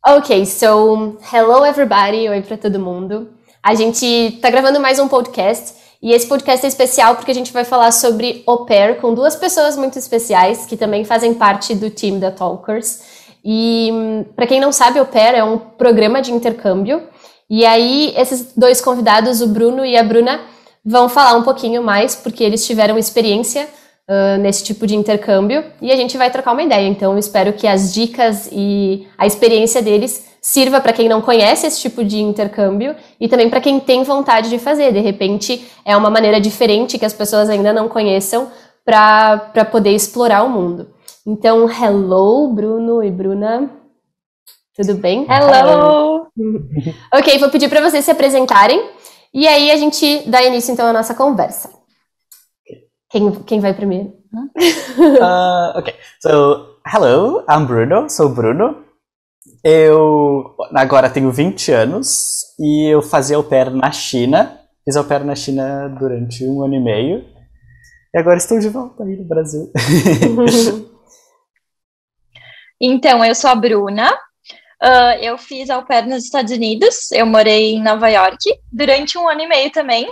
Ok, so hello everybody, oi pra todo mundo. A gente tá gravando mais um podcast e esse podcast é especial porque a gente vai falar sobre au pair com duas pessoas muito especiais que também fazem parte do time da Talkers. E pra quem não sabe, au pair é um programa de intercâmbio. E aí esses dois convidados, o Bruno e a Bruna, vão falar um pouquinho mais porque eles tiveram experiência nesse tipo de intercâmbio e a gente vai trocar uma ideia. Então, eu espero que as dicas e a experiência deles sirva para quem não conhece esse tipo de intercâmbio e também para quem tem vontade de fazer. De repente, é uma maneira diferente que as pessoas ainda não conheçam para poder explorar o mundo. Então, hello, Bruno e Bruna. Tudo bem? Hello! Ok, vou pedir para vocês se apresentarem e aí a gente dá início, então, à nossa conversa. Quem vai primeiro? Okay, so hello, I'm Bruno, sou Bruno. Eu agora tenho 20 anos e eu fazia au pair na China. Fiz au pair na China durante 1 ano e meio. E agora estou de volta aí no Brasil. Então, eu sou a Bruna. Eu fiz au pair nos Estados Unidos. Eu morei em Nova York durante 1 ano e meio também.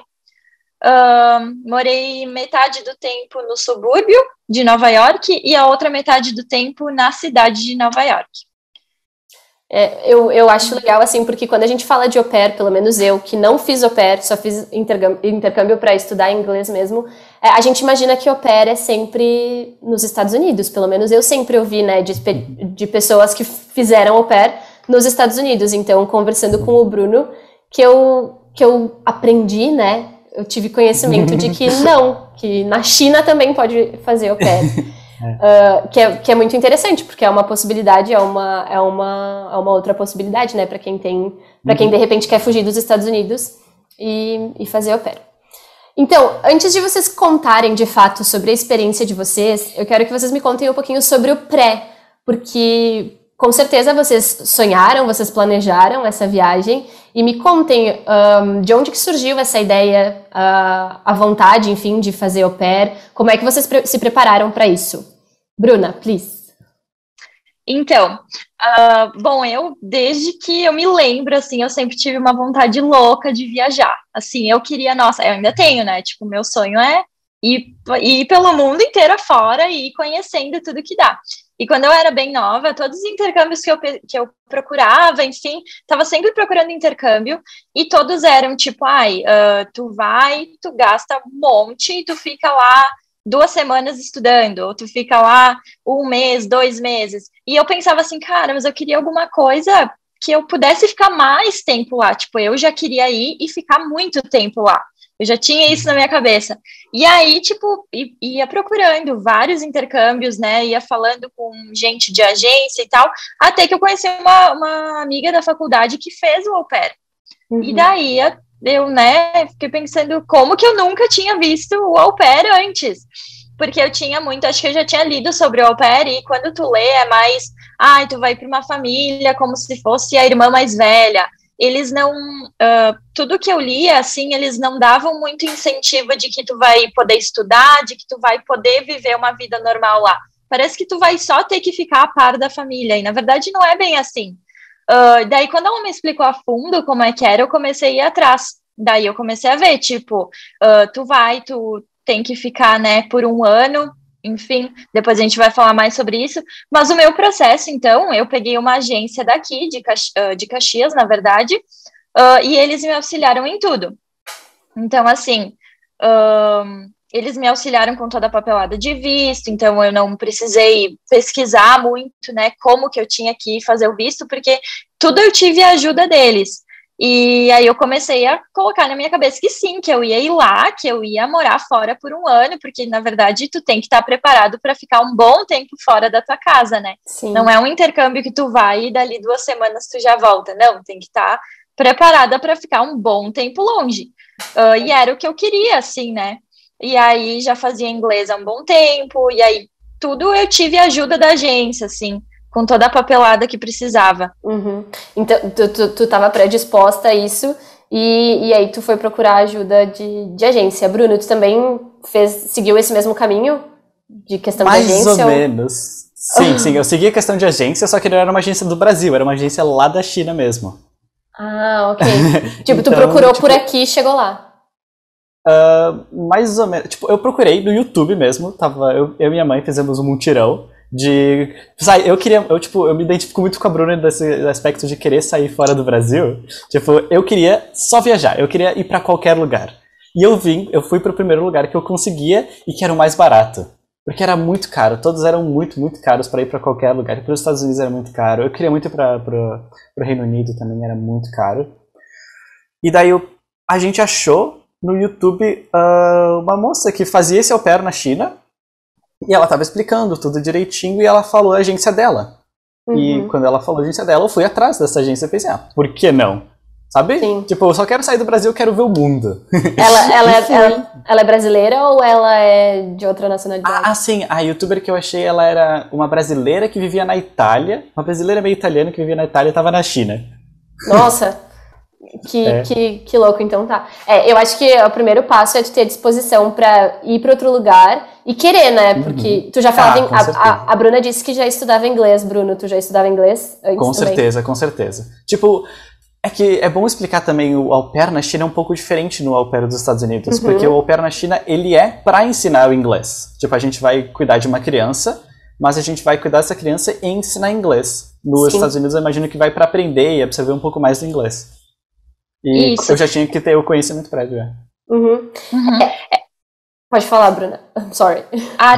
Morei metade do tempo no subúrbio de Nova York e a outra metade do tempo na cidade de Nova York. Eu acho legal, assim, porque quando a gente fala de au pair, pelo menos eu, que não fiz au pair, só fiz intercâmbio para estudar inglês mesmo, a gente imagina que au pair é sempre nos Estados Unidos. Pelo menos eu sempre ouvi, né, de pessoas que fizeram au pair nos Estados Unidos. Então, conversando com o Bruno, que eu aprendi, né, eu tive conhecimento de que não, que na China também pode fazer au pair. Que é muito interessante, porque é uma possibilidade, é uma outra possibilidade, né, para quem de repente quer fugir dos Estados Unidos e fazer au pair. Então, antes de vocês contarem de fato sobre a experiência de vocês, eu quero que vocês me contem um pouquinho sobre o pré, porque com certeza vocês sonharam, vocês planejaram essa viagem, e me contem de onde que surgiu essa ideia, a vontade, enfim, de fazer au pair, como é que vocês se prepararam para isso? Bruna, please. Então, bom, eu, desde que eu me lembro, assim, eu sempre tive uma vontade louca de viajar. Assim, eu queria, nossa, eu ainda tenho, né? Tipo, meu sonho é ir pelo mundo inteiro afora e ir conhecendo tudo que dá. E quando eu era bem nova, todos os intercâmbios que eu procurava, enfim, estava sempre procurando intercâmbio, e todos eram tipo, tu vai, tu gasta um monte, e tu fica lá 2 semanas estudando, ou tu fica lá 1 mês, 2 meses. E eu pensava assim, cara, mas eu queria alguma coisa que eu pudesse ficar mais tempo lá. Tipo, eu já queria ir e ficar muito tempo lá. Eu já tinha isso na minha cabeça. E aí, tipo, ia procurando vários intercâmbios, né? Ia falando com gente de agência e tal, até que eu conheci uma amiga da faculdade que fez o au pair. Uhum. E daí eu, né, fiquei pensando como que eu nunca tinha visto o au pair antes. Porque eu tinha muito, acho que eu já tinha lido sobre o au pair, e quando tu lê é mais, tu vai para uma família como se fosse a irmã mais velha. Eles não, tudo que eu lia, assim, eles não davam muito incentivo de que tu vai poder estudar, de que tu vai poder viver uma vida normal lá. Parece que tu vai só ter que ficar a par da família, e na verdade não é bem assim. Daí, quando ela me explicou a fundo como é que era, eu comecei a ir atrás. Daí eu comecei a ver, tipo, tu tem que ficar, né, por 1 ano, enfim, depois a gente vai falar mais sobre isso. Mas o meu processo, então, eu peguei uma agência daqui, de Caxias, na verdade, e eles me auxiliaram em tudo. Então, assim, eles me auxiliaram com toda a papelada de visto, então eu não precisei pesquisar muito, né, como que eu tinha que fazer o visto, porque tudo eu tive a ajuda deles. E aí eu comecei a colocar na minha cabeça que sim, que eu ia ir lá, que eu ia morar fora por 1 ano, porque na verdade tu tem que estar preparado para ficar um bom tempo fora da tua casa, né? Sim. Não é um intercâmbio que tu vai e dali 2 semanas tu já volta, não, tem que estar preparada para ficar um bom tempo longe. E era o que eu queria, assim, né? E aí já fazia inglês há um bom tempo, e aí tudo eu tive a ajuda da agência, assim, com toda a papelada que precisava. Uhum. Então, tu tava predisposta a isso, e aí tu foi procurar ajuda de agência. Bruno, tu também seguiu esse mesmo caminho de questão de agência? Mais ou menos. Sim, eu segui a questão de agência, só que não era uma agência do Brasil, era uma agência lá da China mesmo. Ah, ok. Tipo, tu Então, procurou tipo, por aqui e chegou lá. mais ou menos. Tipo, eu procurei no YouTube mesmo, eu e minha mãe fizemos um mutirão de. Sabe, eu me identifico muito com a Bruna desse aspecto de querer sair fora do Brasil. Tipo, eu queria só viajar, eu queria ir pra qualquer lugar. E eu fui pro primeiro lugar que eu conseguia e que era o mais barato. Porque era muito caro, todos eram muito, muito caros para ir para qualquer lugar. Para os Estados Unidos era muito caro, eu queria muito ir para o Reino Unido também, era muito caro. E daí a gente achou no YouTube uma moça que fazia esse au pair na China, e ela estava explicando tudo direitinho, e ela falou a agência dela. E quando ela falou a agência dela, eu fui atrás dessa agência e pensei, por que não? Sabe? Sim. Tipo, eu só quero sair do Brasil, eu quero ver o mundo. Ela é brasileira ou ela é de outra nacionalidade? Sim, a youtuber que eu achei, ela era uma brasileira que vivia na Itália, uma brasileira meio italiana que vivia na Itália e estava na China. Nossa, que louco, então tá. Eu acho que o primeiro passo é tu ter disposição pra ir pra outro lugar e querer, né? Porque tu já falava, a Bruna disse que já estudava inglês, Bruno, tu já estudava inglês antes Com também? certeza, com certeza. Tipo, é que é bom explicar também, o au pair na China é um pouco diferente no au pair dos Estados Unidos, porque o au pair na China, ele é pra ensinar o inglês. Tipo, a gente vai cuidar de uma criança, mas a gente vai cuidar dessa criança e ensinar inglês. Nos Estados Unidos, eu imagino que vai pra aprender e absorver um pouco mais do inglês. E eu já tinha que ter o conhecimento prévio. Pode falar, Bruna. I'm sorry.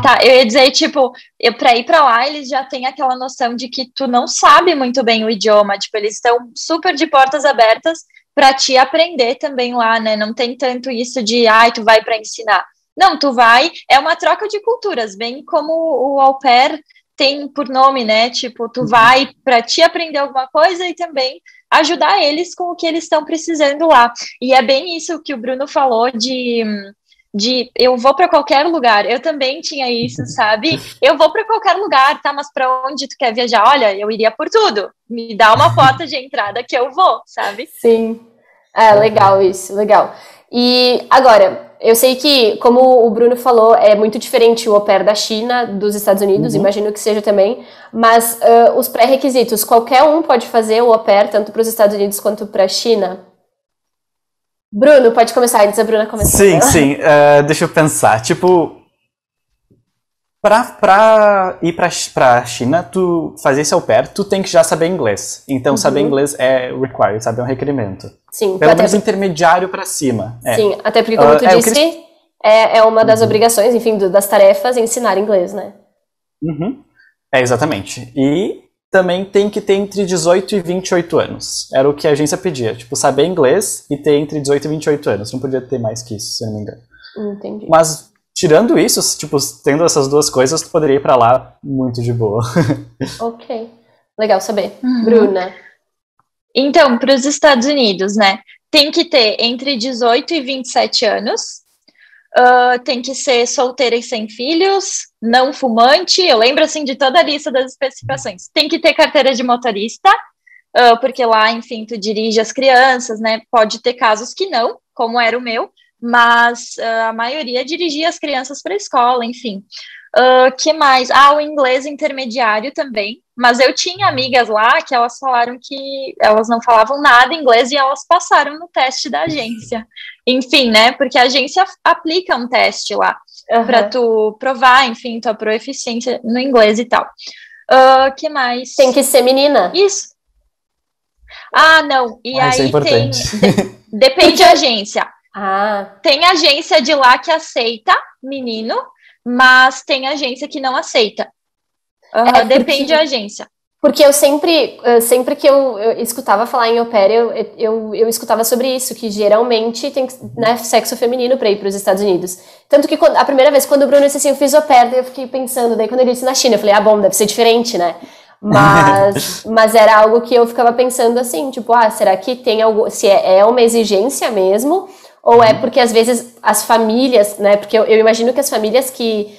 Tá. Eu ia dizer, tipo, pra ir pra lá, eles já têm aquela noção de que tu não sabe muito bem o idioma. Tipo, eles estão super de portas abertas pra te aprender também lá, né? Não tem tanto isso de, tu vai pra ensinar. Não, tu vai, é uma troca de culturas, bem como o au pair tem por nome, né? Tipo, tu vai pra te aprender alguma coisa e também ajudar eles com o que eles estão precisando lá. E é bem isso que o Bruno falou de eu vou para qualquer lugar. Eu também tinha isso, sabe? Eu vou para qualquer lugar, tá? Mas para onde tu quer viajar? Olha, eu iria por tudo. Me dá uma porta de entrada que eu vou, sabe? Sim. Legal isso, legal. E agora, eu sei que, como o Bruno falou, é muito diferente o au pair da China dos Estados Unidos, imagino que seja também, mas os pré-requisitos, qualquer um pode fazer o au pair, tanto para os Estados Unidos quanto para a China? Bruno, pode começar, antes a Bruna começar. Sim, deixa eu pensar. Tipo, pra ir pra China, tu fazer esse au pair, tu tem que já saber inglês. Então, saber inglês é required, sabe? É um requerimento. Sim. Pelo menos intermediário pra cima. Sim, até porque, como tu disse, é uma das obrigações, enfim, das tarefas, ensinar inglês, né? Exatamente. E também tem que ter entre 18 e 28 anos. Era o que a agência pedia. Tipo, saber inglês e ter entre 18 e 28 anos. Não podia ter mais que isso, se eu não me engano. Entendi. Mas, tirando isso, tipo, tendo essas duas coisas, tu poderia ir pra lá muito de boa. Ok. Legal saber. Bruna. Então, para os Estados Unidos, né? Tem que ter entre 18 e 27 anos. Tem que ser solteira e sem filhos, não fumante. Eu lembro, assim, de toda a lista das especificações. Tem que ter carteira de motorista, porque lá, enfim, tu dirige as crianças, né? Pode ter casos que não, como era o meu, mas a maioria dirigia as crianças para a escola, enfim. Que mais? O inglês intermediário também, mas eu tinha amigas lá que elas falaram que elas não falavam nada inglês e elas passaram no teste da agência. Enfim, né? Porque a agência aplica um teste lá para tu provar, enfim, tua proeficiência no inglês e tal. Que mais? Tem que ser menina. Isso. Não. E aí isso é importante. depende da agência. Tem agência de lá que aceita menino, mas tem agência que não aceita. Depende da agência. Porque eu sempre que eu escutava falar em au pair, eu escutava sobre isso, que geralmente tem sexo feminino para ir para os Estados Unidos. Tanto que a primeira vez, quando o Bruno disse assim, eu fiz au pair, eu fiquei pensando, daí quando ele disse na China, eu falei, bom, deve ser diferente, né? Mas era algo que eu ficava pensando assim, tipo, será que tem algo, se é uma exigência mesmo, ou é porque às vezes as famílias, né, porque eu imagino que as famílias que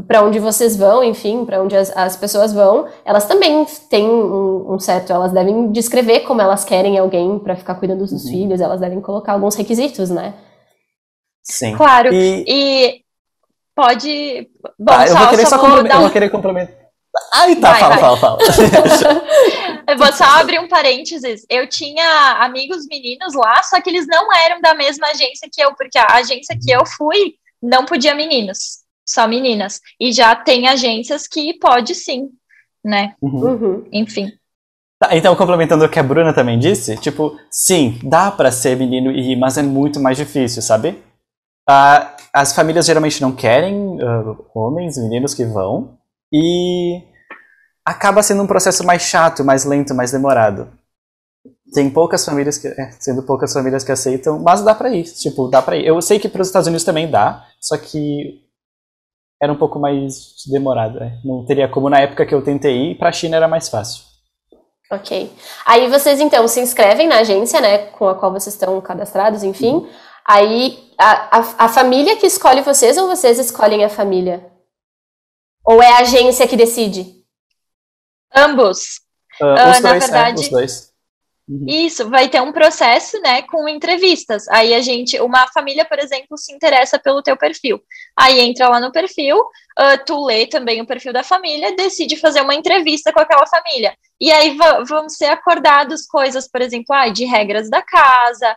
para onde vocês vão, enfim, para onde as pessoas vão, elas também têm um certo, elas devem descrever como elas querem alguém para ficar cuidando dos filhos, elas devem colocar alguns requisitos, né? Sim. Claro, e pode... Bom, eu vou querer complementar. Ai, tá, fala. Eu vou só abrir um parênteses. Eu tinha amigos meninos lá, só que eles não eram da mesma agência que eu, porque a agência que eu fui não podia meninos, só meninas. E já tem agências que pode sim, né? Enfim. Tá, então, complementando o que a Bruna também disse, tipo, sim, dá pra ser menino e ir, mas é muito mais difícil, sabe? As famílias geralmente não querem homens, meninos que vão, e acaba sendo um processo mais chato, mais lento, mais demorado. Tem poucas famílias sendo poucas famílias que aceitam, mas dá pra ir, tipo, dá pra ir. Eu sei que pros Estados Unidos também dá, só que era um pouco mais demorado, né? Não teria como na época que eu tentei ir, pra China era mais fácil. Ok. Aí vocês, então, se inscrevem na agência, né, com a qual vocês estão cadastrados, enfim. Aí, a família que escolhe vocês ou vocês escolhem a família? Ou é a agência que decide? Ambos. Os Na dois, verdade, os dois. Isso, vai ter um processo, né, com entrevistas. Aí uma família, por exemplo, se interessa pelo teu perfil. Aí entra lá no perfil, tu lê também o perfil da família, decide fazer uma entrevista com aquela família. E aí vão ser acordados coisas, por exemplo, de regras da casa,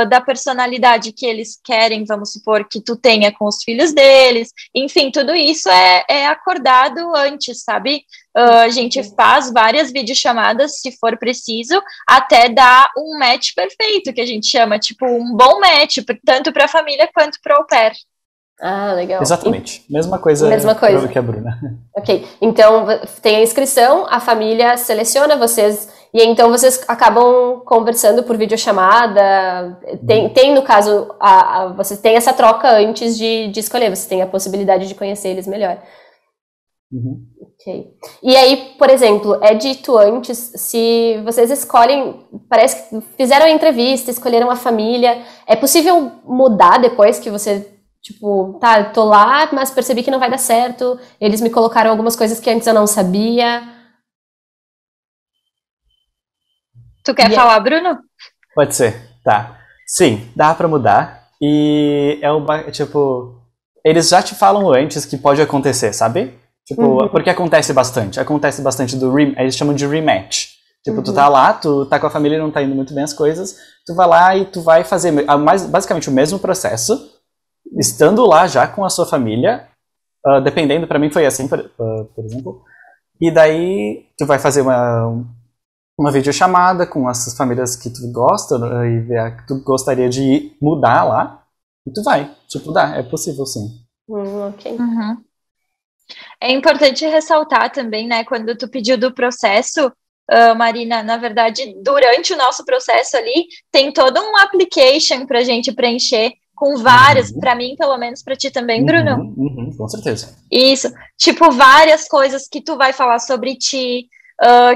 da personalidade que eles querem, vamos supor, que tu tenha com os filhos deles. Enfim, tudo isso é acordado antes, sabe? A gente faz várias videochamadas, se for preciso, até dar um match perfeito, que a gente chama, tipo, um bom match, tanto para a família quanto para o au pair. Ah, legal. Exatamente. Mesma coisa que a Bruna. Ok. Então, tem a inscrição, a família seleciona vocês, e então vocês acabam conversando por videochamada. Tem no caso, vocês têm essa troca antes de escolher, vocês têm a possibilidade de conhecer eles melhor. Ok. E aí, por exemplo, é dito antes, se vocês escolhem, parece que fizeram a entrevista, escolheram a família, é possível mudar depois que você, tipo, tá, tô lá, mas percebi que não vai dar certo, eles me colocaram algumas coisas que antes eu não sabia. Tu quer falar, Bruno? Pode ser, tá. Sim, dá pra mudar, e tipo, eles já te falam antes que pode acontecer, sabe? Tipo, porque acontece bastante eles chamam de rematch. Tipo, tu tá lá, tu tá com a família e não tá indo muito bem as coisas, tu vai lá e tu vai fazer basicamente o mesmo processo, estando lá já com a sua família, dependendo, pra mim foi assim, por exemplo, e daí tu vai fazer uma videochamada com essas famílias que tu gosta, e ver que tu gostaria de mudar lá, e tu vai, tipo, é possível sim. Ok. É importante ressaltar também, né, quando tu pediu do processo, Marina, na verdade, durante o nosso processo ali, tem todo um application pra gente preencher com várias, pra mim, pelo menos pra ti também, Bruno. Com certeza. Isso, tipo, várias coisas que tu vai falar sobre ti,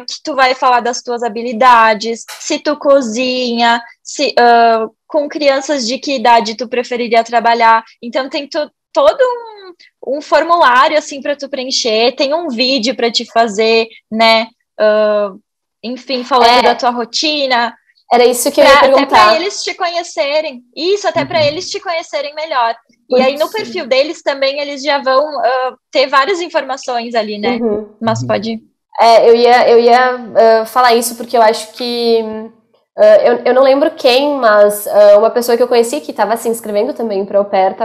que tu vai falar das tuas habilidades, se tu cozinha, com crianças de que idade tu preferiria trabalhar. Então tem todo um formulário assim para tu preencher, tem um vídeo para te fazer, né? Enfim, falando da tua rotina. Era isso que eu ia perguntar. Até para eles te conhecerem. Isso, até para eles te conhecerem melhor. E aí no perfil deles também eles já vão ter várias informações ali, né? Mas pode ir. Eu ia falar isso porque eu acho que eu não lembro quem, mas uma pessoa que eu conheci que estava se inscrevendo também para au pair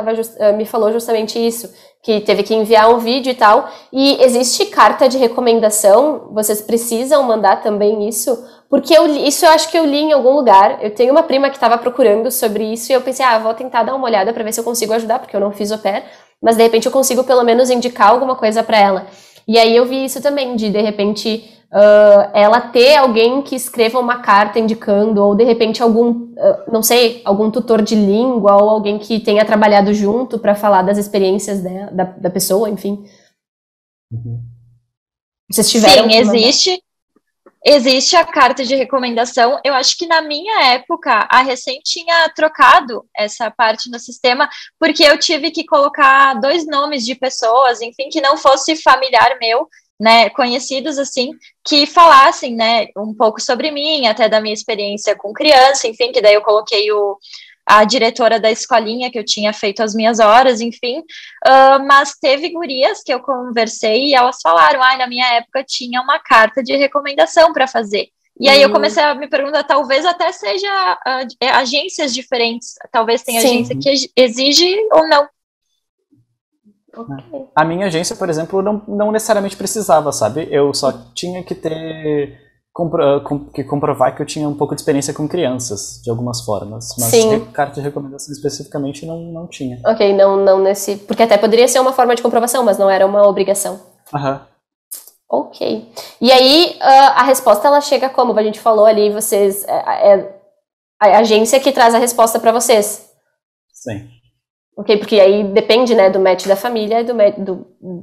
me falou justamente isso, que teve que enviar um vídeo e tal, e existe carta de recomendação, vocês precisam mandar também isso, porque isso eu acho que eu li em algum lugar, eu tenho uma prima que estava procurando sobre isso e eu pensei, vou tentar dar uma olhada para ver se eu consigo ajudar, porque eu não fiz au pair, mas de repente eu consigo pelo menos indicar alguma coisa para ela. E aí eu vi isso também, de repente ela ter alguém que escreva uma carta indicando, ou de repente algum, não sei, algum tutor de língua, ou alguém que tenha trabalhado junto para falar das experiências da pessoa, enfim. Vocês tiveram? Sim, existe a carta de recomendação. Eu acho que na minha época, a Recém tinha trocado essa parte no sistema, porque eu tive que colocar 2 nomes de pessoas, enfim, que não fosse familiar meu, né, conhecidos assim, que falassem, né, um pouco sobre mim, até da minha experiência com criança, enfim, que daí eu coloquei o a diretora da escolinha, que eu tinha feito as minhas horas, enfim, mas teve gurias que eu conversei e elas falaram, na minha época tinha uma carta de recomendação para fazer. E aí eu comecei a me perguntar, talvez até seja agências diferentes, talvez tenha agência que exige ou não. Okay. A minha agência, por exemplo, não necessariamente precisava, sabe? Eu só tinha que ter que comprovar que eu tinha um pouco de experiência com crianças, de algumas formas. Mas carta de recomendação especificamente não tinha. Ok, não nesse... Porque até poderia ser uma forma de comprovação, mas não era uma obrigação. Ok. E aí, a resposta, ela chega como? A gente falou ali, vocês... É a agência que traz a resposta para vocês. Sim. Ok, porque aí depende, né, do match da família,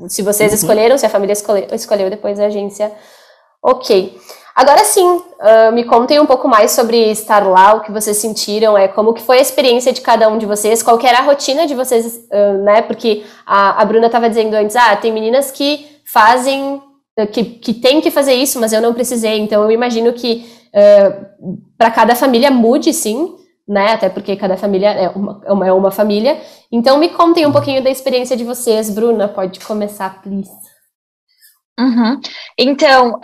se vocês escolheram, se a família escolheu, depois a agência. Ok. Agora sim, me contem um pouco mais sobre estar lá, o que vocês sentiram, como que foi a experiência de cada um de vocês, qual que era a rotina de vocês, né, porque a Bruna estava dizendo antes, tem meninas que fazem, que tem que fazer isso, mas eu não precisei, então eu imagino que para cada família mude, sim, né, até porque cada família é uma família. Então me contem um pouquinho da experiência de vocês. Bruna, pode começar, please. Então,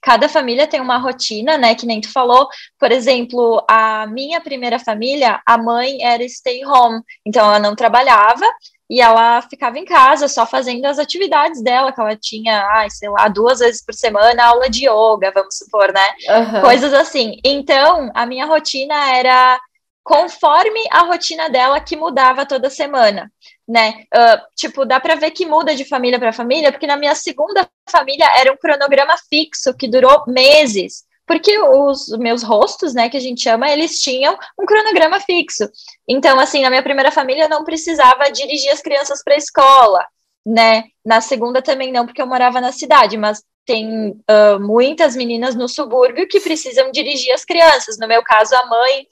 cada família tem uma rotina, né, que nem tu falou. Por exemplo, a minha primeira família, a mãe era stay home, então ela não trabalhava e ela ficava em casa só fazendo as atividades dela, que ela tinha, sei lá, 2 vezes por semana aula de yoga, vamos supor, né, coisas assim. Então, a minha rotina era conforme a rotina dela, que mudava toda semana, né, tipo, dá pra ver que muda de família para família, porque na minha segunda família era um cronograma fixo, que durou meses, porque os meus rostos, né, que a gente chama, eles tinham um cronograma fixo. Então, assim, na minha primeira família eu não precisava dirigir as crianças para a escola, né, na segunda também não, porque eu morava na cidade, mas tem muitas meninas no subúrbio que precisam dirigir as crianças. No meu caso, a mãe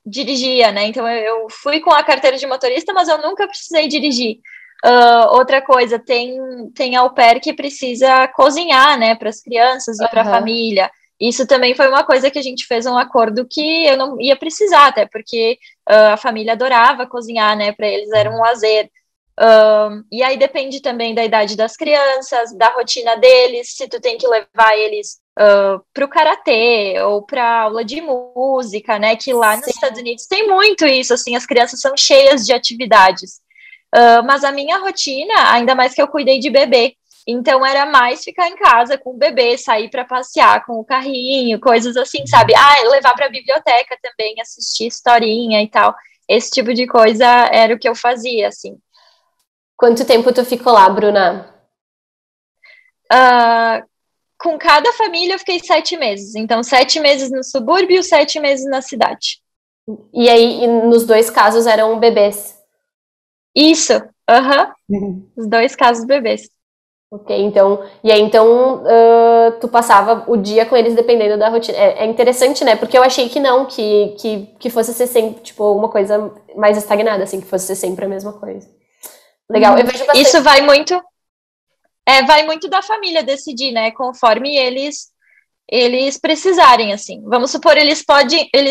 dirigia, né, então eu fui com a carteira de motorista, mas eu nunca precisei dirigir. Outra coisa, tem au pair que precisa cozinhar, né, para as crianças e para a família. Isso também foi uma coisa que a gente fez um acordo que eu não ia precisar, até porque a família adorava cozinhar, né, para eles era um lazer. E aí depende também da idade das crianças, da rotina deles, se tu tem que levar eles para o karatê ou para aula de música, né, que lá nos Estados Unidos tem muito isso, assim, as crianças são cheias de atividades. Mas a minha rotina, ainda mais que eu cuidei de bebê, então era mais ficar em casa com o bebê, sair para passear com o carrinho, coisas assim, sabe? Levar para a biblioteca também, assistir historinha e tal. Esse tipo de coisa era o que eu fazia, assim. Quanto tempo tu ficou lá, Bruna? Com cada família eu fiquei 7 meses. Então, 7 meses no subúrbio, 7 meses na cidade. E aí, nos 2 casos, eram bebês? Isso, Os 2 casos bebês. Ok, então, tu passava o dia com eles dependendo da rotina. É interessante, né? Porque eu achei que não, que fosse ser sempre, tipo, alguma coisa mais estagnada, assim, que fosse ser sempre a mesma coisa. Legal, eu vejo bastante... Isso vai muito da família decidir, né? Conforme eles precisarem, assim. Vamos supor, eles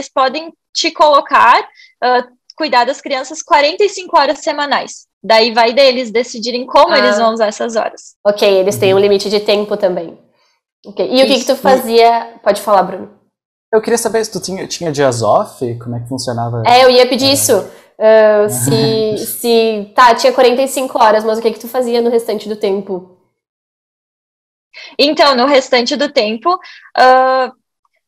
podem te colocar, cuidar das crianças 45 horas semanais. Daí vai deles decidirem como eles vão usar essas horas. Ok, eles têm um limite de tempo também. Okay. E o que tu fazia? Pode falar, Bruno. Eu queria saber se tu tinha dias off, como é que funcionava? Eu ia pedir isso. Tinha 45 horas, mas o que tu fazia no restante do tempo? Então, no restante do tempo,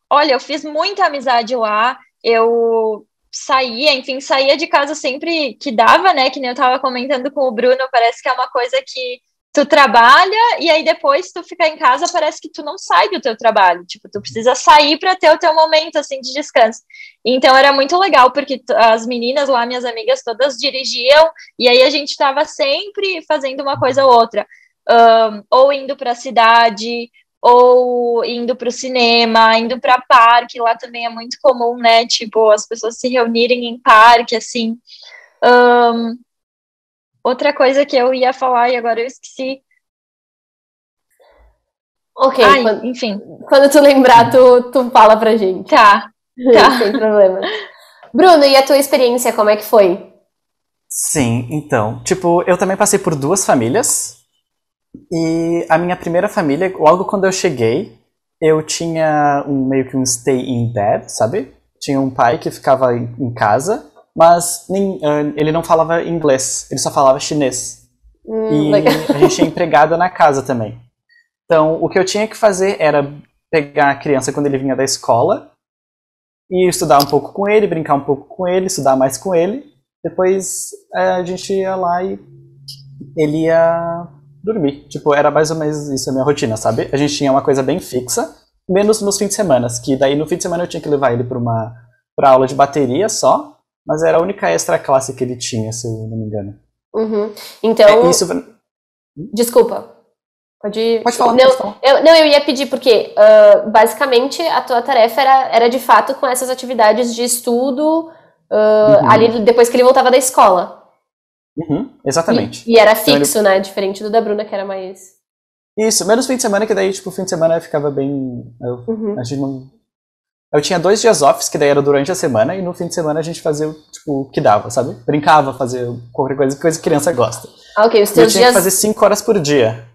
olha, eu fiz muita amizade lá, eu saía de casa sempre que dava, né, que nem eu tava comentando com o Bruno, parece que é uma coisa que tu trabalha e aí depois tu fica em casa, parece que tu não sai do teu trabalho, tipo, tu precisa sair para ter o teu momento, assim, de descanso. Então era muito legal, porque as meninas lá, minhas amigas, todas dirigiam e aí a gente tava sempre fazendo uma coisa ou outra, ou indo para a cidade, ou indo para o cinema, indo para parque, lá também é muito comum, né, tipo, as pessoas se reunirem em parque, assim. Outra coisa que eu ia falar e agora eu esqueci. Ok, enfim. Quando tu lembrar, tu fala pra gente. Tá. Sem problema. Bruno, e a tua experiência, como é que foi? Sim, então, tipo, eu também passei por duas famílias. E a minha primeira família, logo quando eu cheguei, eu tinha meio que um stay in bed, sabe? Tinha um pai que ficava em casa, mas ele não falava inglês, ele só falava chinês. E Legal. a gente tinha empregada na casa também. Então, o que eu tinha que fazer era pegar a criança quando ele vinha da escola e estudar um pouco com ele, brincar um pouco com ele, estudar mais com ele. Depois a gente ia lá e ele ia dormir. Tipo, era mais ou menos isso a minha rotina, sabe? A gente tinha uma coisa bem fixa, menos nos fins de semana, que daí no fim de semana eu tinha que levar ele pra aula de bateria só, mas era a única extra classe que ele tinha, se eu não me engano. Uhum. Então, Isso... desculpa. Pode falar, não, pode falar. Eu ia pedir porque, basicamente, a tua tarefa era de fato com essas atividades de estudo ali depois que ele voltava da escola. Exatamente. E era fixo, né? Diferente do da Bruna, que era mais... Isso, menos fim de semana, que daí, tipo, fim de semana ficava bem... Eu tinha 2 dias off, que daí era durante a semana, e no fim de semana a gente fazia, tipo, o que dava, sabe? Brincava, fazia qualquer coisa que criança gosta. Ah, ok. Os eu teus tinha dias... que fazer 5 horas por dia.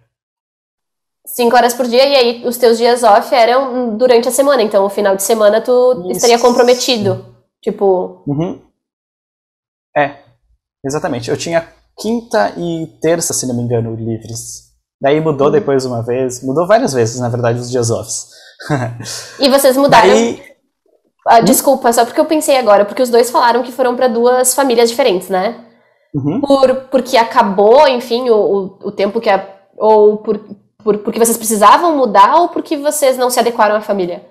5 horas por dia, e aí os teus dias off eram durante a semana, então o final de semana tu estaria comprometido. Tipo... Exatamente. Eu tinha quinta e terça, se não me engano, livres. Daí mudou depois uma vez. Mudou várias vezes, na verdade, os dias offs. E vocês mudaram... Desculpa, só porque eu pensei agora, porque os dois falaram que foram para 2 famílias diferentes, né? Porque acabou, enfim, o tempo que... Ou porque vocês precisavam mudar, ou porque vocês não se adequaram à família?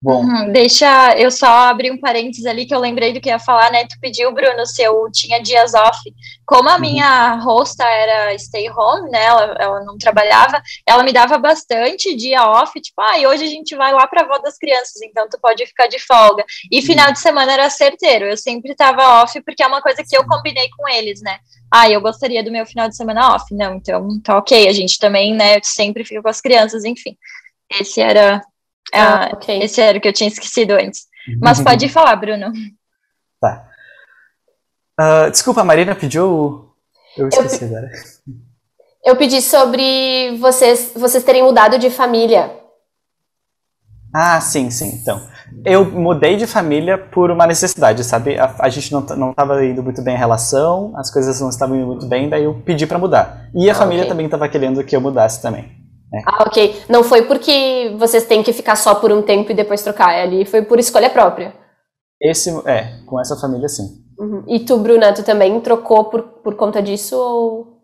Bom. Deixa eu só abrir um parênteses ali que eu lembrei do que ia falar, né? Tu pediu, Bruno, se eu tinha dias off. Como a minha hosta era stay home, né? Ela não trabalhava, ela me dava bastante dia off, tipo, e hoje a gente vai lá pra avó das crianças, então tu pode ficar de folga. E final de semana era certeiro, eu sempre tava off, porque é uma coisa que eu combinei com eles, né? Eu gostaria do meu final de semana off. Não, então tá ok, a gente também, né? Eu sempre fico com as crianças, enfim. Esse era o que eu tinha esquecido antes. Mas pode falar, Bruno. Tá. Desculpa, a Marina pediu... Eu esqueci agora. Eu pedi sobre vocês terem mudado de família. Sim. Então, eu mudei de família por uma necessidade, sabe? A gente não estava indo muito bem a relação, as coisas não estavam indo muito bem, daí eu pedi pra mudar. E a família também estava querendo que eu mudasse também. Ok. Não foi porque vocês têm que ficar só por um tempo e depois trocar. Ali foi por escolha própria. Com essa família, sim. E tu, Bruna, tu também trocou por conta disso, ou...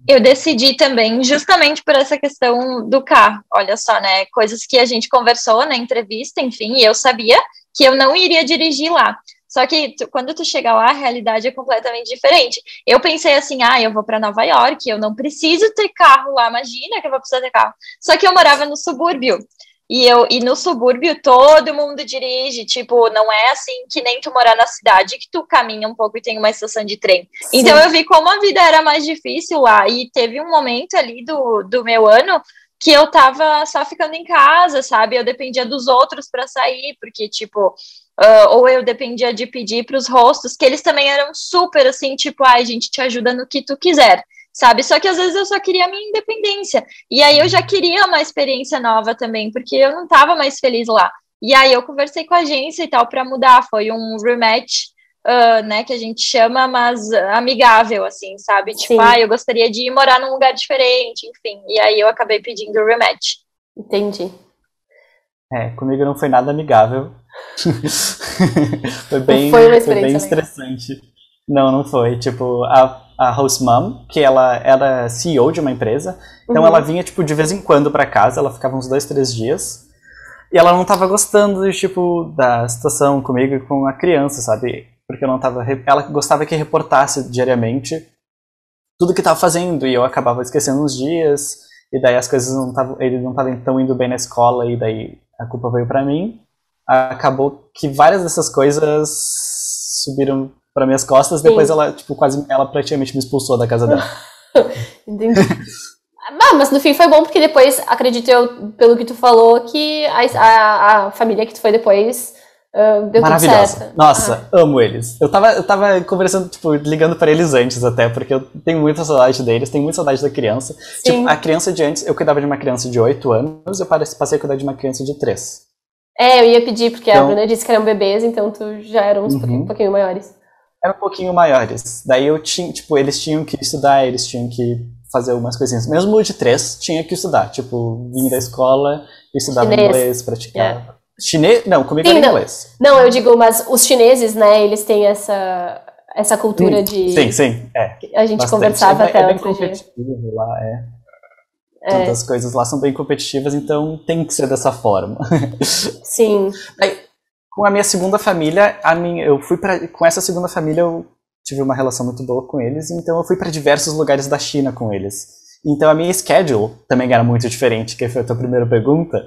Eu decidi também, justamente por essa questão do carro. Olha só, né? Coisas que a gente conversou na entrevista, enfim, e eu sabia que eu não iria dirigir lá. Só que quando tu chega lá, a realidade é completamente diferente. Eu pensei assim, eu vou para Nova York, eu não preciso ter carro lá, imagina que eu vou precisar ter carro. Só que eu morava no subúrbio. E no subúrbio todo mundo dirige, tipo, não é assim que nem tu morar na cidade, que tu caminha um pouco e tem uma estação de trem. Sim. Então eu vi como a vida era mais difícil lá, e teve um momento ali do meu ano que eu tava só ficando em casa, sabe? Eu dependia dos outros para sair, porque, tipo... ou eu dependia de pedir para os hostos, que eles também eram super assim, tipo, a gente te ajuda no que tu quiser, sabe? Só que às vezes eu só queria a minha independência. E aí eu já queria uma experiência nova também, porque eu não estava mais feliz lá. E aí eu conversei com a agência e tal para mudar. Foi um rematch, né, que a gente chama, mas amigável, assim, sabe? Tipo, eu gostaria de ir morar num lugar diferente, enfim. E aí eu acabei pedindo o rematch. Entendi. Comigo não foi nada amigável. foi bem estressante. Não foi. Tipo, a host mom, que ela era CEO de uma empresa, então ela vinha, tipo, de vez em quando pra casa, ela ficava uns 2-3 dias, e ela não tava gostando, tipo, da situação comigo e com a criança, sabe? Porque ela gostava que reportasse diariamente tudo que tava fazendo, e eu acabava esquecendo uns dias, e daí as coisas ele não estavam tão indo bem na escola, e daí a culpa veio pra mim. Acabou que várias dessas coisas subiram para minhas costas. Sim. Depois ela praticamente me expulsou da casa dela. Entendi. Mas no fim foi bom, porque depois, acredito eu, pelo que tu falou, que a família que tu foi depois deu tudo Maravilhosa. certo. Nossa, amo eles. Eu tava conversando, tipo, ligando pra eles antes até, porque eu tenho muita saudade deles, tenho muita saudade da criança. Sim. Tipo, a criança de antes, eu cuidava de uma criança de 8 anos, eu passei a cuidar de uma criança de 3. Eu ia pedir, porque Então, a Bruna disse que eram bebês, então tu já eram um pouquinho maiores. Eram um pouquinho maiores. Daí eu tinha, tipo, eles tinham que estudar, eles tinham que fazer algumas coisinhas. Mesmo o de 3 tinha que estudar, tipo, vir da escola, estudava inglês, praticar. Chinês? Não, comigo era inglês. Não, eu digo, mas os chineses, né, eles têm essa cultura de... Sim, A gente bastante. conversava até bem outro dia. competitivo lá, Todas as coisas lá são bem competitivas, então tem que ser dessa forma. Sim. Aí, com a minha segunda família, com essa segunda família eu tive uma relação muito boa com eles, então eu fui para diversos lugares da China com eles. Então a minha schedule também era muito diferente, que foi a tua primeira pergunta.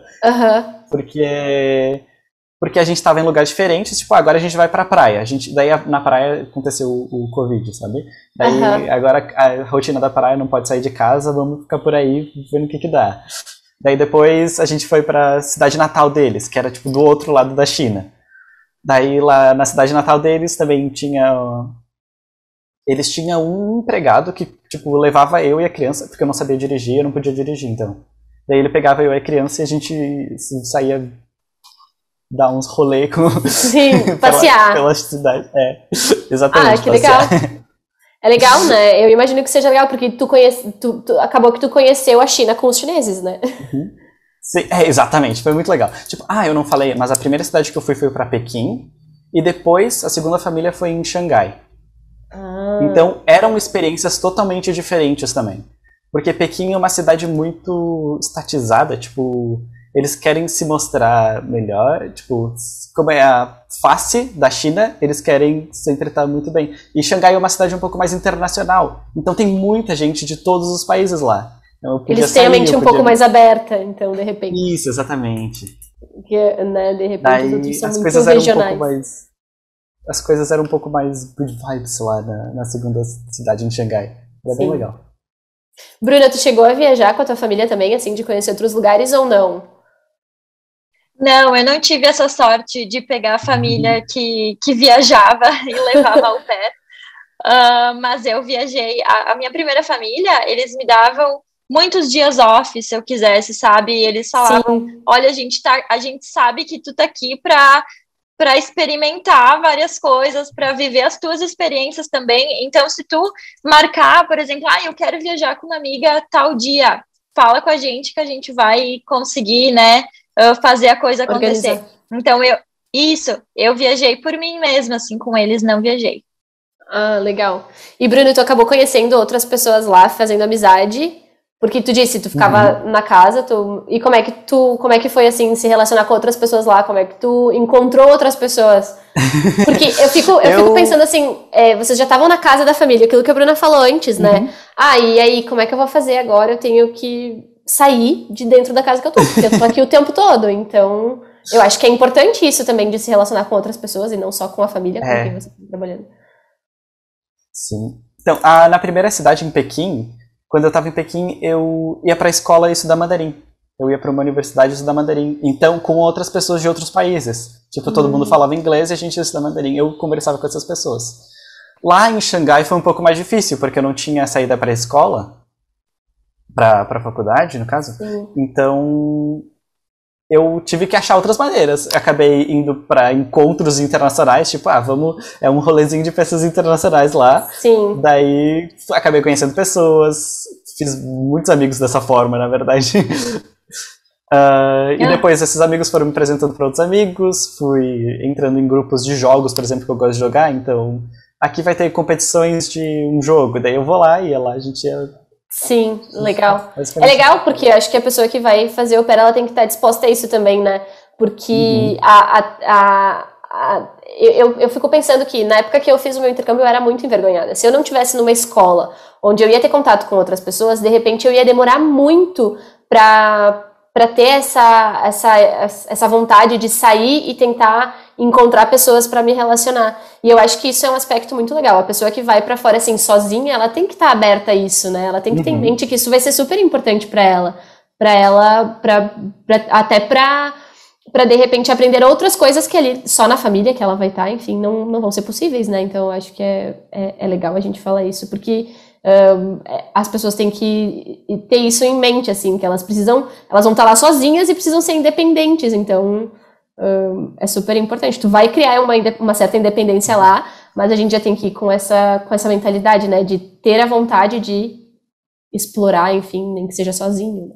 Porque a gente estava em lugares diferentes, tipo, agora a gente vai pra praia. Daí na praia aconteceu o Covid, sabe? Daí agora a rotina da praia não pode sair de casa, vamos ficar por aí vendo o que dá. Daí depois a gente foi pra cidade natal deles, que era tipo do outro lado da China. Daí lá na cidade natal deles também eles tinham um empregado que, tipo, levava eu e a criança, porque eu não sabia dirigir, eu não podia dirigir, então. Daí ele pegava eu e a criança e a gente saía dar uns rolê passear. pela cidade. Exatamente. Que legal. É legal, né? Eu imagino que seja legal, porque acabou que tu conheceu a China com os chineses, né? Sim, exatamente, foi muito legal. Tipo, eu não falei, mas a primeira cidade que eu fui foi pra Pequim, e depois a segunda família foi em Xangai. Então eram experiências totalmente diferentes também. Porque Pequim é uma cidade muito estatizada, tipo, eles querem se mostrar melhor, tipo, como é a face da China, eles querem sempre estar muito bem. E Xangai é uma cidade um pouco mais internacional, então tem muita gente de todos os países lá. Então, eles têm a mente um pouco mais aberta, então, de repente. Isso, exatamente. Porque, né, de repente, daí, os outros são as muito coisas regionais. Eram um pouco mais... As coisas eram um pouco mais good vibes lá na segunda cidade, em Xangai. Era bem legal. Bruna, tu chegou a viajar com a tua família também, assim, de conhecer outros lugares ou não? Não, eu não tive essa sorte de pegar a família que viajava e levava ao pé. Mas eu viajei. A minha primeira família, eles me davam muitos dias off, se eu quisesse, sabe? E eles falavam, olha, a gente sabe que tu tá aqui para experimentar várias coisas, para viver as tuas experiências também. Então, se tu marcar, por exemplo, eu quero viajar com uma amiga tal dia, fala com a gente que a gente vai conseguir, né, fazer a coisa acontecer. Organizar. Então, eu viajei por mim mesma, assim, com eles não viajei. Legal. E, Bruno, tu acabou conhecendo outras pessoas lá, fazendo amizade, porque tu disse, tu ficava na casa, e como é que foi, assim, se relacionar com outras pessoas lá? Como é que tu encontrou outras pessoas? Porque eu fico pensando assim, vocês já estavam na casa da família, aquilo que a Bruna falou antes, né? E aí, como é que eu vou fazer agora? Eu tenho que sair de dentro da casa que eu tô, porque eu tô aqui o tempo todo, então eu acho que é importante isso também, de se relacionar com outras pessoas e não só com a família com quem você está trabalhando. Sim. Então, na primeira cidade, em Pequim, quando eu estava em Pequim, eu ia para a escola estudar mandarim. Eu ia para uma universidade estudar mandarim. Então, com outras pessoas de outros países. Tipo, todo mundo falava inglês e a gente ia estudar mandarim. Eu conversava com essas pessoas. Lá em Xangai foi um pouco mais difícil, porque eu não tinha saída para a escola, para a faculdade, no caso. Então, eu tive que achar outras maneiras. Acabei indo para encontros internacionais, tipo, é um rolezinho de pessoas internacionais lá. Sim. Daí, acabei conhecendo pessoas, fiz muitos amigos dessa forma, na verdade. E depois esses amigos foram me apresentando para outros amigos, fui entrando em grupos de jogos, por exemplo, que eu gosto de jogar, então aqui vai ter competições de um jogo, daí eu vou lá e lá a gente ia... Sim, legal. É legal porque acho que a pessoa que vai fazer o pé, ela tem que estar disposta a isso também, né? Porque eu fico pensando que na época que eu fiz o meu intercâmbio eu era muito envergonhada. Se eu não tivesse numa escola onde eu ia ter contato com outras pessoas, de repente eu ia demorar muito para ter essa vontade de sair e tentar encontrar pessoas para me relacionar. E eu acho que isso é um aspecto muito legal. A pessoa que vai para fora assim sozinha, ela tem que estar aberta a isso, né? Ela tem que ter em mente que isso vai ser super importante para ela, até para para de repente aprender outras coisas que ali, só na família que ela vai estar, enfim, não vão ser possíveis, né? Então, eu acho que é legal a gente falar isso, porque as pessoas têm que ter isso em mente, assim, que elas vão estar lá sozinhas e precisam ser independentes, então é super importante. Tu vai criar uma certa independência lá, mas a gente já tem que ir com essa mentalidade, né, de ter a vontade de explorar, enfim, nem que seja sozinho.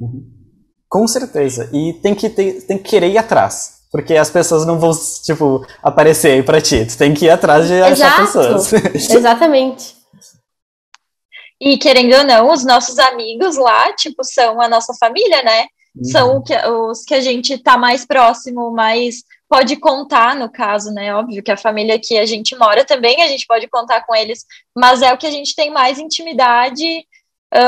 Com certeza. E tem que querer ir atrás. Porque as pessoas não vão, tipo, aparecer aí pra ti. Tu tem que ir atrás de achar pessoas. Exatamente. E querendo ou não, os nossos amigos lá, tipo, são a nossa família, né? São os que a gente tá mais próximo, mais pode contar, no caso, né? Óbvio que a família que a gente mora também, a gente pode contar com eles, mas é o que a gente tem mais intimidade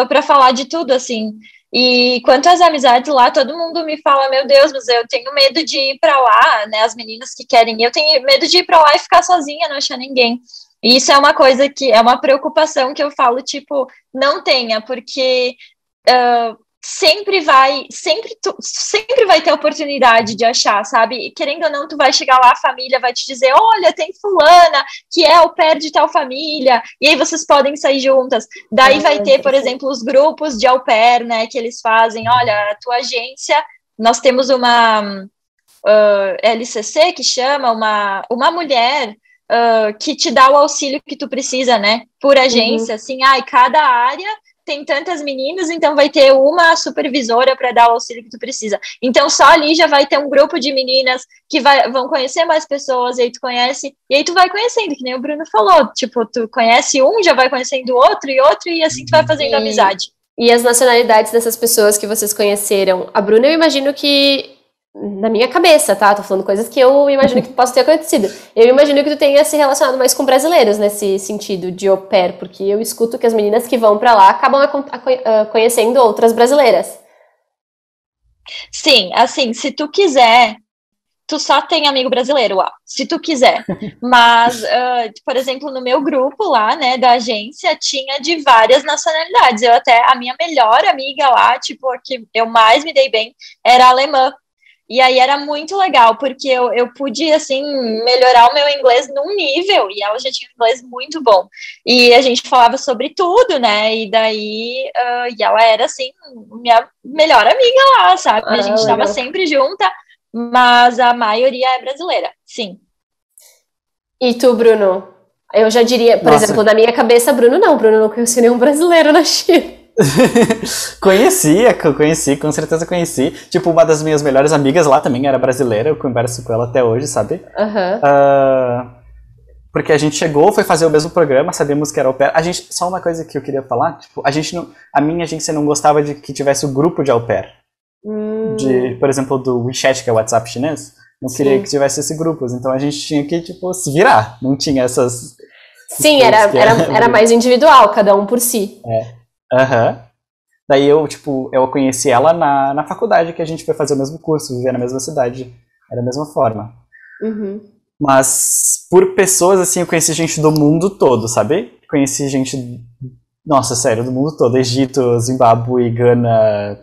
para falar de tudo, assim. E quanto às amizades lá, todo mundo me fala, meu Deus, mas eu tenho medo de ir para lá, né? As meninas que querem ir, eu tenho medo de ir para lá e ficar sozinha, não achar ninguém. E isso é uma coisa que é uma preocupação que eu falo, tipo, não tenha, porque sempre vai ter oportunidade de achar, sabe? E, querendo ou não, tu vai chegar lá, a família vai te dizer, olha, tem fulana que é au pair de tal família, e aí vocês podem sair juntas. Daí vai ter, por exemplo, os grupos de au pair, né, que eles fazem, olha, a tua agência, nós temos uma LCC que chama, uma mulher que te dá o auxílio que tu precisa, né, por agência, assim, e cada área tem tantas meninas, então vai ter uma supervisora para dar o auxílio que tu precisa. Então só ali já vai ter um grupo de meninas que vão conhecer mais pessoas, e aí tu conhece, e aí tu vai conhecendo, que nem o Bruno falou, tipo, tu conhece um, já vai conhecendo outro, e assim tu vai fazendo amizade. E as nacionalidades dessas pessoas que vocês conheceram? A Bruna, eu imagino que, na minha cabeça, tá? Tô falando coisas que eu imagino que possam ter acontecido. Eu imagino que tu tenha se relacionado mais com brasileiros nesse sentido de au pair, porque eu escuto que as meninas que vão pra lá acabam conhecendo outras brasileiras. Sim, assim, se tu quiser, tu só tem amigo brasileiro lá, se tu quiser. Mas, por exemplo, no meu grupo lá, né, da agência, tinha de várias nacionalidades. A minha melhor amiga lá, tipo, a que eu mais me dei bem, era alemã. E aí era muito legal, porque eu pude, assim, melhorar o meu inglês num nível, e ela já tinha um inglês muito bom. E a gente falava sobre tudo, né? E daí, e ela era, assim, minha melhor amiga lá, sabe? A gente estava sempre junta, mas a maioria é brasileira, sim. E tu, Bruno? Eu já diria, por exemplo, na minha cabeça, Bruno não conheci nenhum brasileiro na China. Com certeza conheci. Tipo, uma das minhas melhores amigas lá também era brasileira, eu converso com ela até hoje, sabe? Porque a gente foi fazer o mesmo programa, sabíamos que era au pair. Só uma coisa que eu queria falar, tipo, a minha agência não gostava de que tivesse o grupo de au pair. Por exemplo, do WeChat, que é o WhatsApp chinês, não queria que tivesse esses grupos, então a gente tinha que, tipo, se virar, não tinha essas... Sim, era mais individual, cada um por si. Daí eu conheci ela na faculdade, que a gente foi fazer o mesmo curso, viver na mesma cidade, era da mesma forma. Mas por pessoas, assim, eu conheci gente do mundo todo, sabe? Conheci gente, nossa, sério, do mundo todo, Egito, Zimbábue, Gana,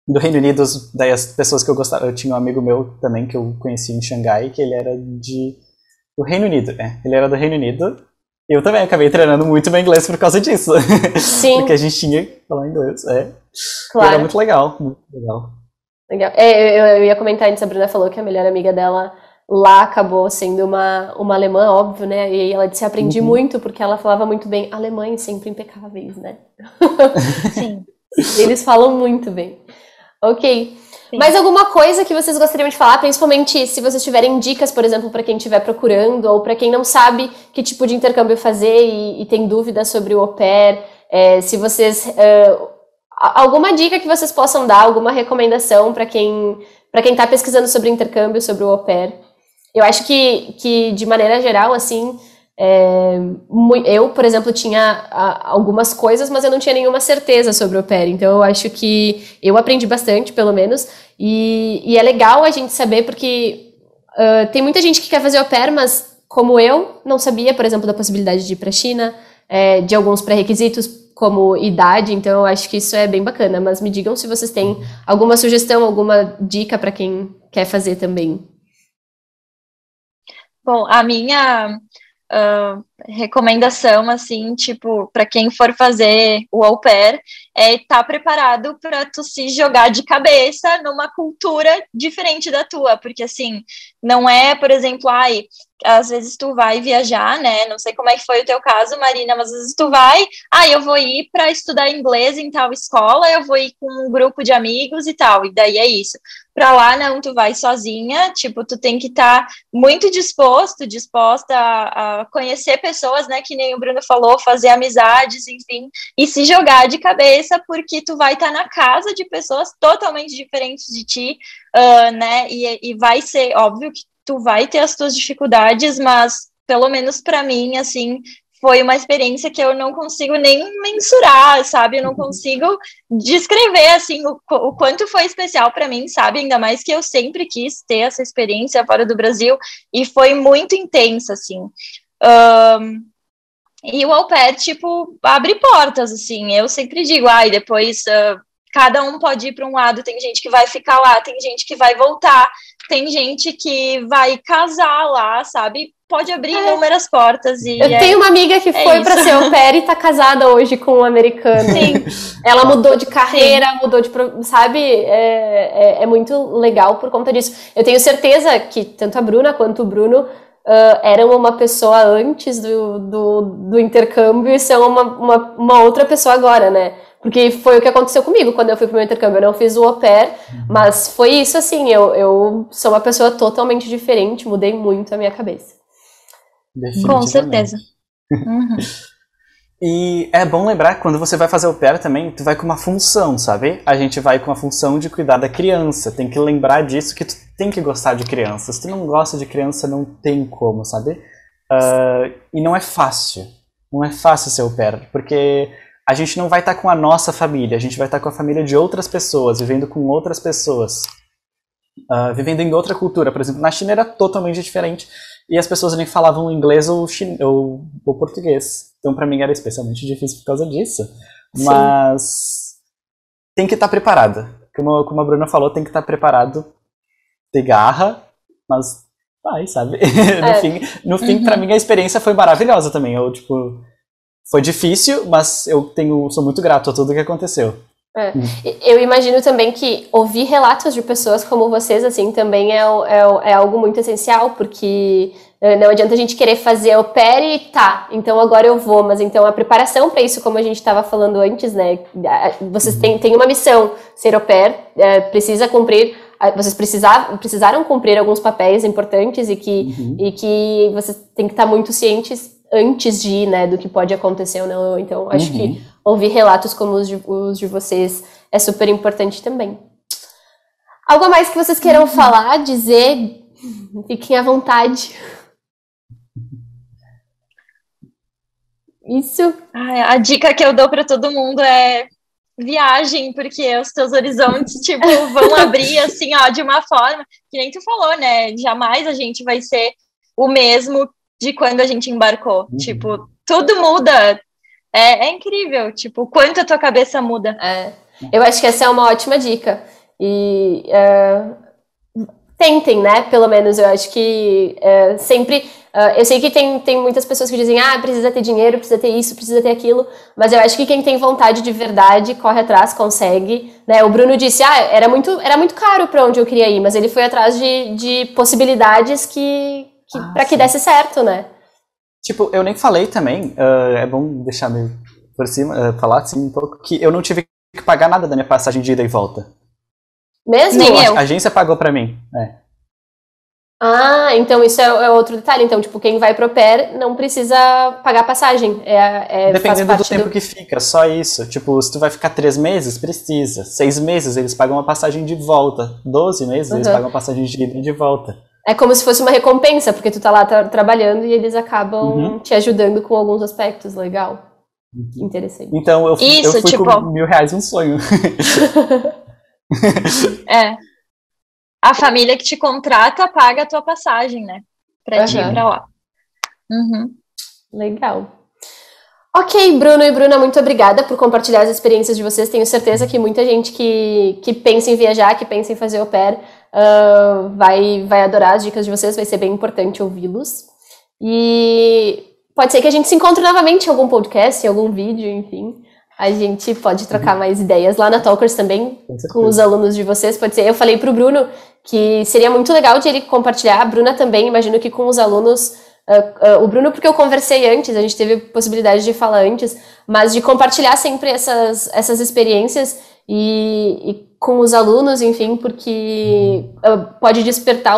do Reino Unido. Daí as pessoas que eu gostava, eu tinha um amigo meu também que eu conheci em Xangai, que ele era do Reino Unido, ele era do Reino Unido. Eu também acabei treinando muito meu inglês por causa disso. Sim. Porque a gente tinha que falar inglês, Claro. Era muito legal, muito legal. Legal. Eu ia comentar antes, a Bruna falou que a melhor amiga dela lá acabou sendo uma alemã, óbvio, né? E aí ela disse, aprendi muito, porque ela falava muito bem alemães, sempre impecáveis, né? Sim. Eles falam muito bem. Ok. Sim. Mais alguma coisa que vocês gostariam de falar, principalmente se vocês tiverem dicas, por exemplo, para quem estiver procurando, ou para quem não sabe que tipo de intercâmbio fazer e tem dúvidas sobre o au pair, se vocês... alguma dica que vocês possam dar, alguma recomendação para quem está pesquisando sobre intercâmbio, sobre o au pair. Eu acho que de maneira geral, assim, eu, por exemplo, tinha algumas coisas, mas eu não tinha nenhuma certeza sobre o au pair. Então, eu acho que eu aprendi bastante, pelo menos, e é legal a gente saber, porque tem muita gente que quer fazer au pair, mas como eu, não sabia, por exemplo, da possibilidade de ir para a China, de alguns pré-requisitos, como idade, então eu acho que isso é bem bacana. Mas me digam se vocês têm alguma sugestão, alguma dica para quem quer fazer também. Bom, a minha recomendação, assim, tipo, para quem for fazer o au pair, é estar preparado para tu se jogar de cabeça numa cultura diferente da tua, porque, assim, não é, por exemplo, às vezes tu vai viajar, né, não sei como é que foi o teu caso, Marina, mas às vezes tu vai, eu vou ir para estudar inglês em tal escola, eu vou ir com um grupo de amigos e tal, e daí é isso. Pra lá, não, tu vai sozinha, tipo, tu tem que estar muito disposta a conhecer pessoas, né, que nem o Bruno falou, fazer amizades, enfim, e se jogar de cabeça, porque tu vai estar na casa de pessoas totalmente diferentes de ti, né, e vai ser óbvio que tu vai ter as tuas dificuldades, mas pelo menos para mim, assim, foi uma experiência que eu não consigo nem mensurar, sabe? Eu não consigo descrever, assim, o quanto foi especial para mim, sabe? Ainda mais que eu sempre quis ter essa experiência fora do Brasil e foi muito intensa, assim. E o au pair, tipo, abre portas, assim. Eu sempre digo, depois cada um pode ir para um lado, tem gente que vai ficar lá, tem gente que vai voltar, tem gente que vai casar lá, sabe? Pode abrir inúmeras portas. E eu tenho uma amiga que foi para ser au pair e tá casada hoje com um americano. Sim. Ela mudou de carreira, mudou de... Sabe? É muito legal por conta disso. Eu tenho certeza que tanto a Bruna quanto o Bruno eram uma pessoa antes do intercâmbio e são uma outra pessoa agora, né? Porque foi o que aconteceu comigo quando eu fui pro meu intercâmbio. Eu não fiz o au pair, mas foi isso, assim, eu sou uma pessoa totalmente diferente, mudei muito a minha cabeça. Com certeza. E é bom lembrar que quando você vai fazer au pair também, tu vai com uma função, sabe? A gente vai com a função de cuidar da criança. Tem que lembrar disso, que tu tem que gostar de criança. Se tu não gosta de criança, não tem como, sabe? E não é fácil. Não é fácil ser au pair, porque a gente não vai estar com a nossa família, a gente vai estar com a família de outras pessoas, vivendo com outras pessoas. Vivendo em outra cultura. Por exemplo, na China era totalmente diferente e as pessoas nem falavam inglês ou português. Então, pra mim, era especialmente difícil por causa disso. Sim. Mas tem que estar preparado. Como a Bruna falou, tem que estar preparado, ter garra, mas vai, sabe? No fim, pra mim, a experiência foi maravilhosa também. Foi difícil, mas sou muito grato a tudo que aconteceu. Eu imagino também que ouvir relatos de pessoas como vocês, assim, também é algo muito essencial, porque não adianta a gente querer fazer au pair e então agora eu vou, mas então a preparação para isso, como a gente estava falando antes, né, vocês têm uma missão, ser au pair, precisa cumprir, vocês precisaram cumprir alguns papéis importantes e que vocês têm que estar muito cientes antes de ir, né, do que pode acontecer ou não. Então, acho que ouvir relatos como os de vocês é super importante também. Algo a mais que vocês queiram falar, dizer? Fiquem à vontade. Isso. A dica que eu dou para todo mundo é viagem, porque os teus horizontes, tipo, vão abrir, assim, de uma forma que nem tu falou, né? Jamais a gente vai ser o mesmo de quando a gente embarcou. Tipo, tudo muda. É incrível, tipo, quanto a tua cabeça muda. Eu acho que essa é uma ótima dica. E tentem, né? Pelo menos, eu acho que sempre... eu sei que tem muitas pessoas que dizem precisa ter dinheiro, precisa ter isso, precisa ter aquilo, mas eu acho que quem tem vontade de verdade corre atrás, consegue, né? O Bruno disse, era muito caro para onde eu queria ir, mas ele foi atrás de possibilidades para que desse certo, né? Tipo, eu nem falei também, é bom deixar meio por cima, falar assim um pouco, que eu não tive que pagar nada da minha passagem de ida e volta. Mesmo? Nem eu. A agência pagou pra mim, então isso é outro detalhe. Então, tipo, quem vai pro au pair não precisa pagar passagem. Dependendo do tempo que fica, só isso. Tipo, se tu vai ficar 3 meses, precisa. 6 meses, eles pagam uma passagem de volta. 12 meses, eles pagam uma passagem de ida e de volta. É como se fosse uma recompensa, porque tu tá lá trabalhando e eles acabam te ajudando com alguns aspectos. Legal. Interessante. Então, eu fui tipo... com R$1.000 um sonho. A família que te contrata paga a tua passagem, né? Pra ti ir pra lá. Legal. Ok, Bruno e Bruna, muito obrigada por compartilhar as experiências de vocês. Tenho certeza que muita gente que pensa em viajar, que pensa em fazer au pair, vai adorar as dicas de vocês, vai ser bem importante ouvi-los. E pode ser que a gente se encontre novamente em algum podcast, em algum vídeo, enfim. A gente pode trocar mais ideias lá na Talkers também, com os alunos de vocês. Pode ser. Eu falei pro Bruno que seria muito legal de ele compartilhar. A Bruna também, imagino que com os alunos. O Bruno, porque eu conversei antes, a gente teve possibilidade de falar antes, mas de compartilhar sempre essas experiências e com os alunos, enfim, porque pode despertar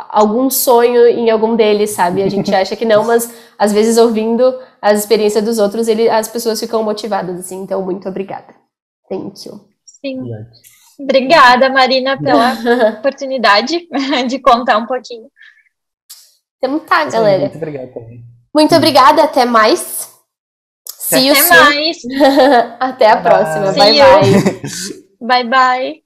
algum sonho em algum deles, sabe? A gente acha que não, mas às vezes ouvindo as experiências dos outros, as pessoas ficam motivadas, assim. Então, muito obrigada. Thank you. Sim. Obrigada, Marina, pela oportunidade de contar um pouquinho. Então tá, galera. Muito obrigado também. Muito obrigada, até mais. Até mais. Até a próxima. Bye, bye. Bye, bye.